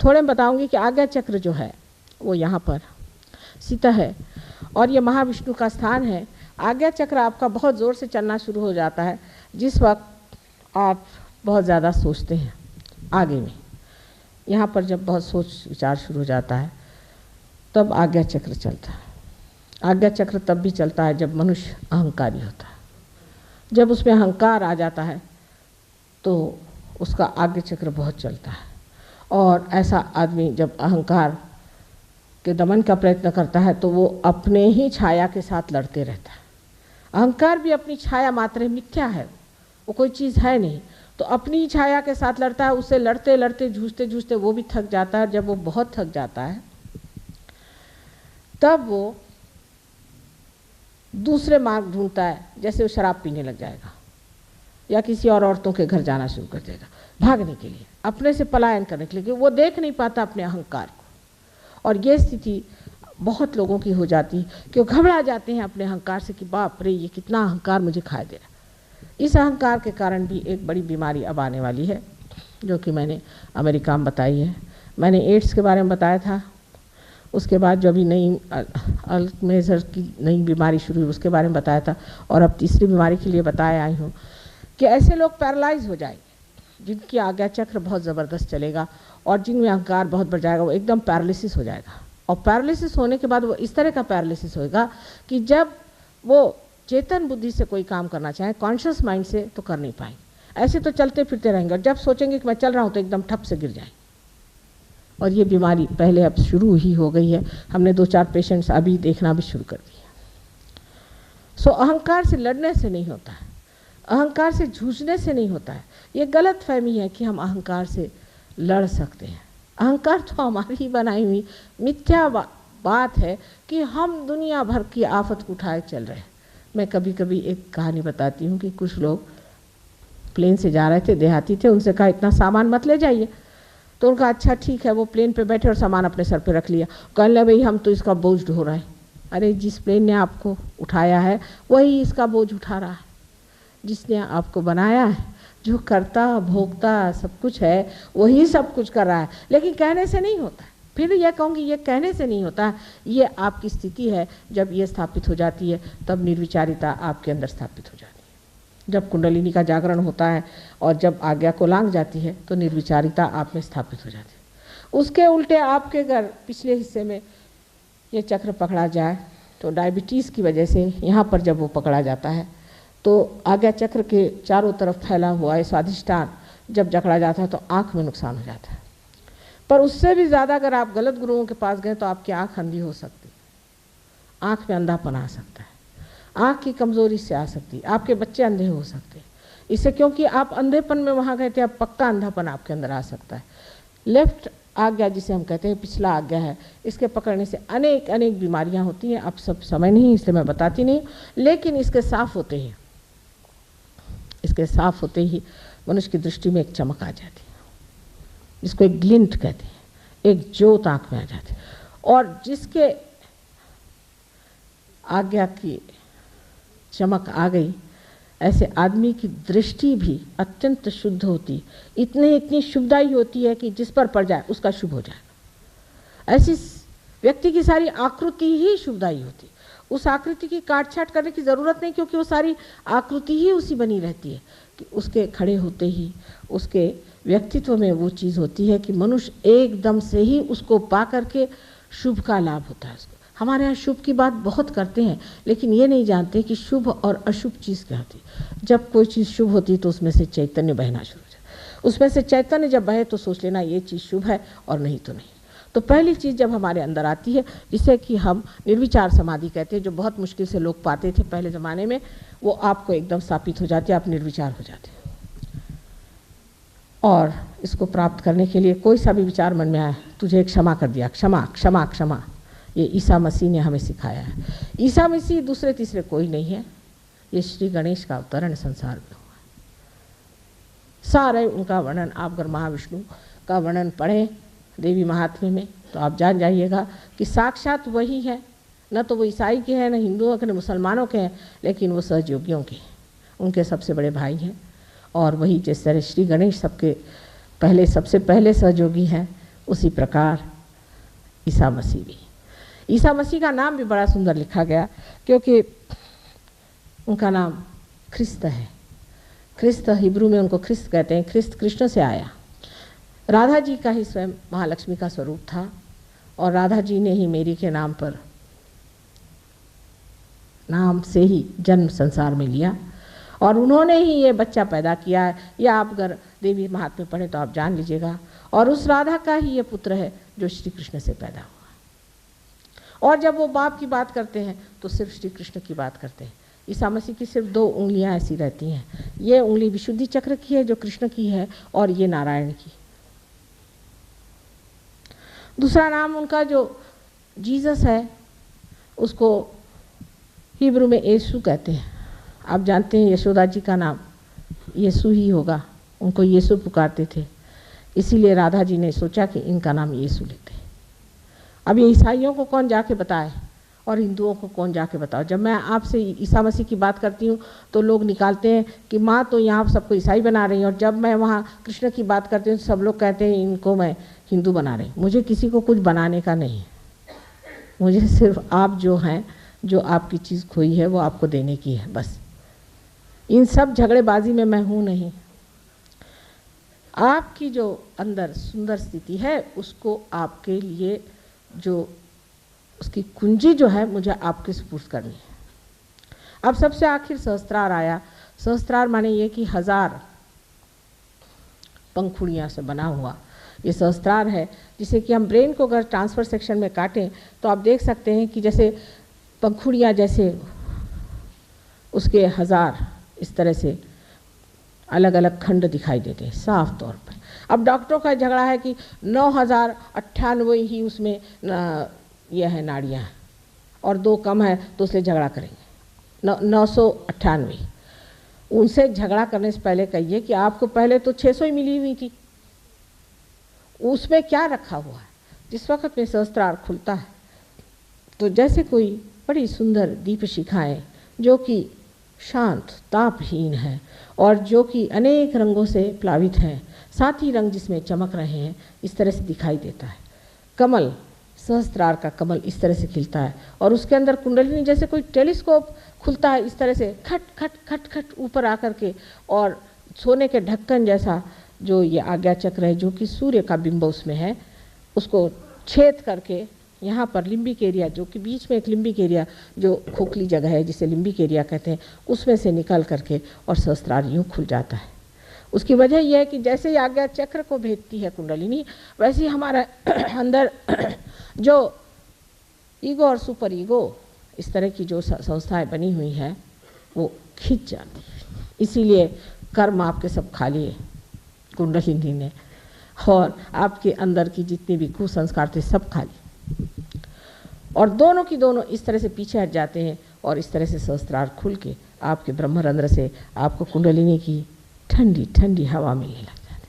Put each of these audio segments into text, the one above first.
थोड़े में बताऊंगी कि आज्ञा चक्र जो है वो यहाँ पर सीता है और ये महाविष्णु का स्थान है। आज्ञा चक्र आपका बहुत ज़ोर से चलना शुरू हो जाता है जिस वक्त आप बहुत ज़्यादा सोचते हैं आगे में। यहाँ पर जब बहुत सोच विचार शुरू हो जाता है तब आज्ञा चक्र चलता है। आज्ञा चक्र तब भी चलता है जब मनुष्य अहंकारी होता है। जब उसमें अहंकार आ जाता है तो उसका आज्ञा चक्र बहुत चलता है। और ऐसा आदमी जब अहंकार के दमन का प्रयत्न करता है तो वो अपने ही छाया के साथ लड़ते रहता है। अहंकार भी अपनी छाया मात्र है, मिथ्या है, वो कोई चीज़ है नहीं। तो अपनी ही छाया के साथ लड़ता है, उससे लड़ते लड़ते जूझते जूझते वो भी थक जाता है। जब वो बहुत थक जाता है तब वो दूसरे मार्ग ढूंढता है, जैसे वो शराब पीने लग जाएगा या किसी और औरतों के घर जाना शुरू कर देगा भागने के लिए, अपने से पलायन करने के लिए। वो देख नहीं पाता अपने अहंकार को। और ये स्थिति बहुत लोगों की हो जाती है कि वो घबरा जाते हैं अपने अहंकार से कि बाप रे ये कितना अहंकार मुझे खा दे रहा। इस अहंकार के कारण भी एक बड़ी बीमारी अब आने वाली है जो कि मैंने अमेरिका में बताई है। मैंने एड्स के बारे में बताया था, उसके बाद जो अभी नई अल्ज़ाइमर की नई बीमारी शुरू हुई उसके बारे में बताया था, और अब तीसरी बीमारी के लिए बताया आई हूँ कि ऐसे लोग पैरालाइज हो जाएंगे जिनकी आज्ञा चक्र बहुत ज़बरदस्त चलेगा और जिनमें अहंकार बहुत बढ़ जाएगा, वो एकदम पैरालिसिस हो जाएगा। और पैरालिसिस होने के बाद वो इस तरह का पैरालिसिस होएगा कि जब वो चेतन बुद्धि से कोई काम करना चाहे, कॉन्शियस माइंड से, तो कर नहीं पाएंगे। ऐसे तो चलते फिरते रहेंगे और जब सोचेंगे कि मैं चल रहा हूँ तो एकदम ठप से गिर जाएंगे। और ये बीमारी पहले अब शुरू ही हो गई है, हमने 2-4 पेशेंट्स अभी देखना भी शुरू कर दिया। सो अहंकार से लड़ने से नहीं होता है, अहंकार से जूझने से नहीं होता है। ये गलत फहमी है कि हम अहंकार से लड़ सकते हैं। अहंकार तो हमारी ही बनाई हुई मिथ्या बात है कि हम दुनिया भर की आफत को उठाए चल रहे हैं। मैं कभी कभी एक कहानी बताती हूँ कि कुछ लोग प्लेन से जा रहे थे, देहाती थे, उनसे कहा इतना सामान मत ले जाइए। तो उनका अच्छा ठीक है, वो प्लेन पे बैठे और सामान अपने सर पे रख लिया। कहने लगे भाई हम तो इसका बोझ ढो रहे हैं। अरे जिस प्लेन ने आपको उठाया है वही इसका बोझ उठा रहा है। जिसने आपको बनाया है, जो करता भोगता सब कुछ है, वही सब कुछ कर रहा है। लेकिन कहने से नहीं होता है। फिर यह कहूँगी ये कहने से नहीं होता, ये आपकी स्थिति है। जब ये स्थापित हो जाती है तब निर्विचारिता आपके अंदर स्थापित हो जाती है। जब कुंडलिनी का जागरण होता है और जब आज्ञा को लांघ जाती है तो निर्विचारिता आप में स्थापित हो जाती है। उसके उल्टे आपके अगर पिछले हिस्से में ये चक्र पकड़ा जाए तो डायबिटीज़ की वजह से यहाँ पर जब वो पकड़ा जाता है तो आज्ञा चक्र के चारों तरफ फैला हुआ है स्वाधिष्ठान जब जकड़ा जाता है तो आँख में नुकसान हो जाता है। पर उससे भी ज़्यादा अगर आप गलत गुरुओं के पास गए तो आपकी आँख अंधी हो सकती है, आँख में अंधापन आ सकता है, आँख की कमज़ोरी से आ सकती है, आपके बच्चे अंधे हो सकते हैं इससे, क्योंकि आप अंधेपन में वहाँ गए थे। अब पक्का अंधापन आपके अंदर आ सकता है। लेफ्ट आज्ञा जिसे हम कहते हैं पिछला आज्ञा है, इसके पकड़ने से अनेक अनेक बीमारियाँ होती हैं। अब सब समय नहीं इसलिए मैं बताती नहीं, लेकिन इसके साफ होते ही मनुष्य की दृष्टि में एक चमक आ जाती है जिसको एक ग्लिंट कहते हैं, एक ज्योत आँख में आ जाती है। और जिसके आज्ञा की चमक आ गई ऐसे आदमी की दृष्टि भी अत्यंत शुद्ध होती, इतनी शुभदायी होती है कि जिस पर पड़ जाए उसका शुभ हो जाए। ऐसी व्यक्ति की सारी आकृति ही शुभदायी होती, उस आकृति की काट छाट करने की ज़रूरत नहीं, क्योंकि वो सारी आकृति ही उसी बनी रहती है कि उसके खड़े होते ही उसके व्यक्तित्व में वो चीज़ होती है कि मनुष्य एकदम से ही उसको पा करके शुभ का लाभ होता है उसको। हमारे यहाँ शुभ की बात बहुत करते हैं लेकिन ये नहीं जानते कि शुभ और अशुभ चीज़ क्या होती है। जब कोई चीज़ शुभ होती है तो उसमें से चैतन्य बहना शुरू हो जाए, उसमें से चैतन्य जब बहे तो सोच लेना ये चीज़ शुभ है और नहीं तो नहीं। तो पहली चीज़ जब हमारे अंदर आती है जिसे कि हम निर्विचार समाधि कहते हैं, जो बहुत मुश्किल से लोग पाते थे पहले ज़माने में, वो आपको एकदम स्थापित हो जाती है, आप निर्विचार हो जाते हैं। और इसको प्राप्त करने के लिए कोई सा भी विचार मन में आया, तुझे क्षमा कर दिया, क्षमा क्षमा क्षमा, ये ईसा मसीह ने हमें सिखाया है। ईसा मसीह दूसरे तीसरे कोई नहीं है, ये श्री गणेश का अवतरण संसार में हुआ। सारे उनका वर्णन आप अगर महाविष्णु का वर्णन पढ़ें देवी महात्म्य में तो आप जान जाइएगा कि साक्षात वही है। न तो वो ईसाई के हैं, न हिंदुओं के, न मुसलमानों के हैं, लेकिन वो सहयोगियों के, उनके सबसे बड़े भाई हैं। और वही जिस तरह श्री गणेश सबके पहले सबसे पहले सहयोगी हैं, उसी प्रकार ईसा मसीह भी। ईसा मसीह का नाम भी बड़ा सुंदर लिखा गया, क्योंकि उनका नाम ख्रिस्त है। ख्रिस्त हिब्रू में उनको ख्रिस्त कहते हैं। ख्रिस्त कृष्ण से आया। राधा जी का ही स्वयं महालक्ष्मी का स्वरूप था, और राधा जी ने ही मेरी के नाम पर, नाम से ही जन्म संसार में लिया, और उन्होंने ही ये बच्चा पैदा किया है। या आप अगर देवी महात्म्य पढ़ें तो आप जान लीजिएगा। और उस राधा का ही ये पुत्र है जो श्री कृष्ण से पैदा हुआ। और जब वो बाप की बात करते हैं तो सिर्फ श्री कृष्ण की बात करते हैं। ईसा मसीह की सिर्फ 2 उंगलियां ऐसी रहती हैं। ये उंगली विशुद्धि चक्र की है जो कृष्ण की है, और ये नारायण की। दूसरा नाम उनका जो जीसस है, उसको हिब्रू में यीशु कहते हैं। आप जानते हैं यशोदा जी का नाम यीशु ही होगा, उनको यीशु पुकारते थे, इसीलिए राधा जी ने सोचा कि इनका नाम यीशु लेते हैं। अब ये ईसाइयों को कौन जाके बताए और हिंदुओं को कौन जाके बताओ। जब मैं आपसे ईसा मसीह की बात करती हूँ तो लोग निकालते हैं कि माँ तो यहाँ सबको ईसाई बना रही है, और जब मैं वहाँ कृष्ण की बात करती हूँ तो सब लोग कहते हैं इनको मैं हिंदू बना रही हूँ। मुझे किसी को कुछ बनाने का नहीं है, मुझे सिर्फ आप जो हैं, जो आपकी चीज़ खोई है वो आपको देने की है, बस। इन सब झगड़ेबाजी में मैं हूँ नहीं। आपकी जो अंदर सुंदर स्थिति है उसको आपके लिए जो उसकी कुंजी जो है मुझे आपके सुपुर्द करनी है। अब सबसे आखिर सहस्त्रार आया। सहस्त्रार माने ये कि 1000 पंखुड़ियाँ से बना हुआ ये सहस्त्रार है, जिसे कि हम ब्रेन को अगर ट्रांसफर सेक्शन में काटें तो आप देख सकते हैं कि जैसे पंखुड़ियाँ जैसे उसके 1000 इस तरह से अलग अलग खंड दिखाई देते हैं साफ तौर पर। अब डॉक्टरों का झगड़ा है कि 9098 ही उसमें यह है नाड़ियाँ हैं, और 2 कम है तो उससे झगड़ा करेंगे। 998। उनसे झगड़ा करने से पहले कहिए कि आपको पहले तो 600 ही मिली हुई थी, उसमें क्या रखा हुआ है। जिस वक्त में सहस्त्रार खुलता है तो जैसे कोई बड़ी सुंदर दीप शिखाएँ जो कि शांत तापहीन है और जो कि अनेक रंगों से प्लावित हैं, साथ ही रंग जिसमें चमक रहे हैं, इस तरह से दिखाई देता है। कमल, सहस्त्रार का कमल इस तरह से खिलता है, और उसके अंदर कुंडलिनी जैसे कोई टेलीस्कोप खुलता है, इस तरह से खट खट खट खट ऊपर आकर के, और सोने के ढक्कन जैसा जो ये आज्ञा चक्र है जो कि सूर्य का बिंब उसमें है, उसको छेद करके यहाँ पर लिम्बिक एरिया, जो कि बीच में एक लिम्बिक एरिया जो खोखली जगह है जिसे लिम्बिक एरिया कहते हैं, उसमें से निकल करके और सहस्त्रार यूँ खुल जाता है। उसकी वजह यह है कि जैसे ही आज्ञा चक्र को भेदती है कुंडलिनी, वैसे ही हमारा अंदर जो ईगो और सुपर ईगो इस तरह की जो संस्थाएं बनी हुई हैं वो खिंच जाती है। इसीलिए कर्म आपके सब खा लिए कुंडलिनी ने, और आपके अंदर की जितनी भी कुसंस्कार थे सब खा लिए, और दोनों की दोनों इस तरह से पीछे हट जाते हैं, और इस तरह से सहस्त्रार खुल के आपके ब्रह्मरंध्र से आपको कुंडलिनी की ठंडी ठंडी हवा मिलने लग जाती।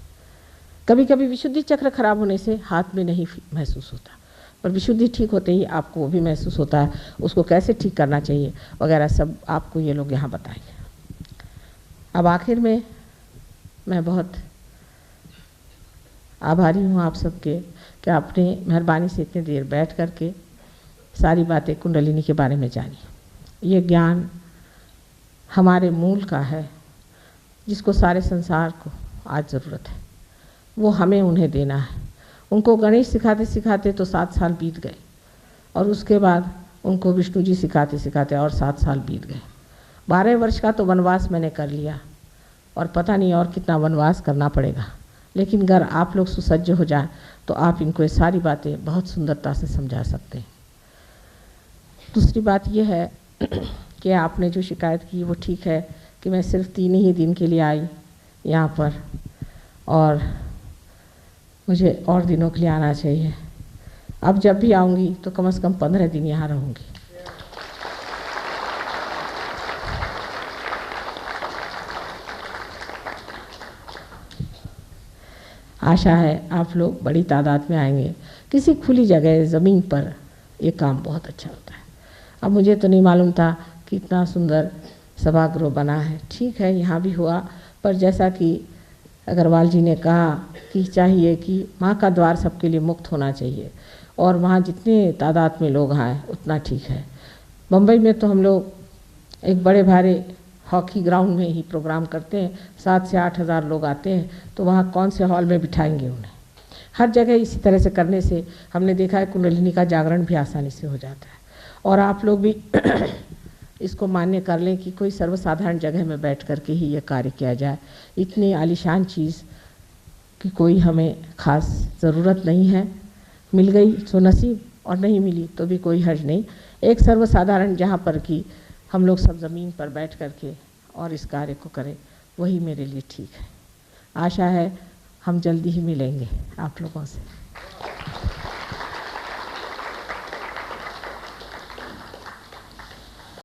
कभी कभी विशुद्धि चक्र खराब होने से हाथ में नहीं महसूस होता, पर विशुद्धि ठीक होते ही आपको वो भी महसूस होता है। उसको कैसे ठीक करना चाहिए वगैरह सब आपको ये लोग यहाँ बताएंगे। अब आखिर में मैं बहुत आभारी हूँ आप सबके कि आपने मेहरबानी से इतनी देर बैठ करके सारी बातें कुंडलिनी के बारे में जानी। ये ज्ञान हमारे मूल का है, जिसको सारे संसार को आज ज़रूरत है, वो हमें उन्हें देना है। उनको गणेश सिखाते सिखाते तो 7 साल बीत गए, और उसके बाद उनको विष्णु जी सिखाते सिखाते और 7 साल बीत गए। 12 वर्ष का तो वनवास मैंने कर लिया, और पता नहीं और कितना वनवास करना पड़ेगा। लेकिन अगर आप लोग सुसज्ज हो जाएं तो आप इनको ये सारी बातें बहुत सुंदरता से समझा सकते हैं। दूसरी बात यह है कि आपने जो शिकायत की वो ठीक है कि मैं सिर्फ 3 ही दिन के लिए आई यहाँ पर, और मुझे और दिनों के लिए आना चाहिए। अब जब भी आऊँगी तो कम से कम 15 दिन यहाँ रहूँगी। आशा है आप लोग बड़ी तादाद में आएंगे। किसी खुली जगह ज़मीन पर ये काम बहुत अच्छा होता है। अब मुझे तो नहीं मालूम था कि इतना सुंदर सभागृह बना है। ठीक है, यहाँ भी हुआ, पर जैसा कि अग्रवाल जी ने कहा कि चाहिए कि माँ का द्वार सबके लिए मुक्त होना चाहिए और वहाँ जितने तादाद में लोग आए उतना ठीक है। बम्बई में तो हम लोग एक बड़े भारी हॉकी ग्राउंड में ही प्रोग्राम करते हैं, 7 से 8 हज़ार लोग आते हैं, तो वहाँ कौन से हॉल में बिठाएंगे उन्हें। हर जगह इसी तरह से करने से हमने देखा है कुंडलिनी का जागरण भी आसानी से हो जाता है। और आप लोग भी इसको मान्य कर लें कि कोई सर्वसाधारण जगह में बैठ कर के ही ये कार्य किया जाए। इतनी आलीशान चीज़ की कोई हमें ख़ास ज़रूरत नहीं है। मिल गई तो नसीब, और नहीं मिली तो भी कोई हर्ज नहीं। एक सर्वसाधारण जहाँ पर कि हम लोग सब ज़मीन पर बैठ कर के और इस कार्य को करें, वही मेरे लिए ठीक है। आशा है हम जल्दी ही मिलेंगे आप लोगों से।